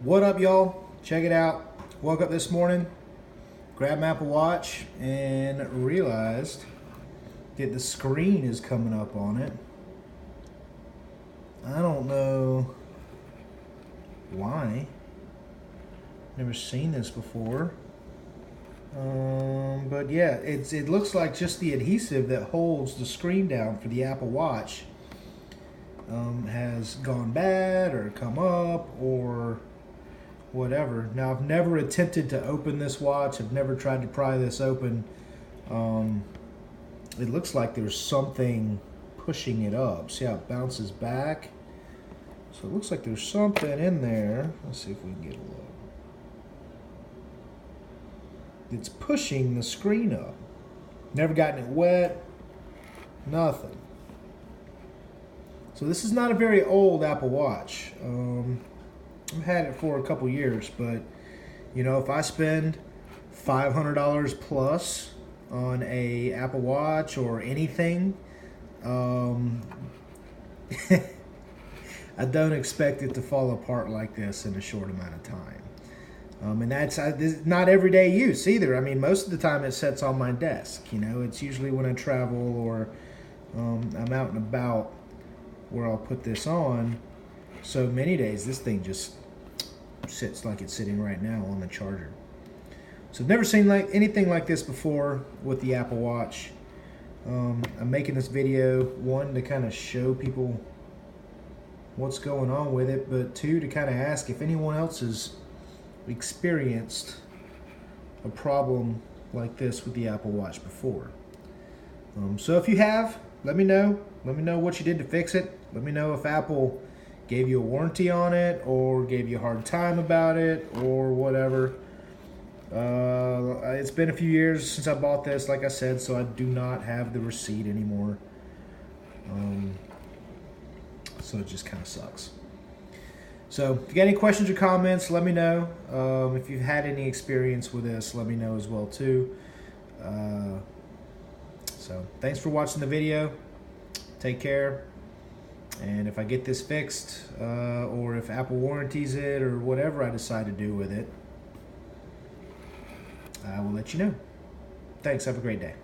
What up, y'all? Check it out. Woke up this morning, grabbed my Apple Watch, and realized that the screen is coming up on it. I don't know why. Never seen this before. But yeah, it looks like just the adhesive that holds the screen down for the Apple Watch has gone bad or come up or whatever. Now, I've never attempted to open this watch. I've never tried to pry this open. It looks like there's something pushing it up. See how it bounces back? So it looks like there's something in there. Let's see if we can get a look. It's pushing the screen up. Never gotten it wet. Nothing. So this is not a very old Apple Watch. I've had it for a couple years, but you know, if I spend $500 plus on a Apple Watch or anything, I don't expect it to fall apart like this in a short amount of time. And that's not everyday use either. I mean, most of the time it sits on my desk. You know, it's usually when I travel or I'm out and about where I'll put this on. So many days this thing just sits like it's sitting right now on the charger. So I've never seen anything like this before with the Apple Watch. I'm making this video, one, to kind of show people what's going on with it, but two, to kind of ask if anyone else has experienced a problem like this with the Apple Watch before. So if you have, let me know. Let me know what you did to fix it. Let me know if Apple gave you a warranty on it or gave you a hard time about it or whatever. It's been a few years since I bought this, like I said, so I do not have the receipt anymore. So it just kind of sucks. So if you got any questions or comments, let me know. If you've had any experience with this, let me know as well too. So thanks for watching the video. Take care. And if I get this fixed, or if Apple warranties it or whatever I decide to do with it, I will let you know. Thanks. Have a great day.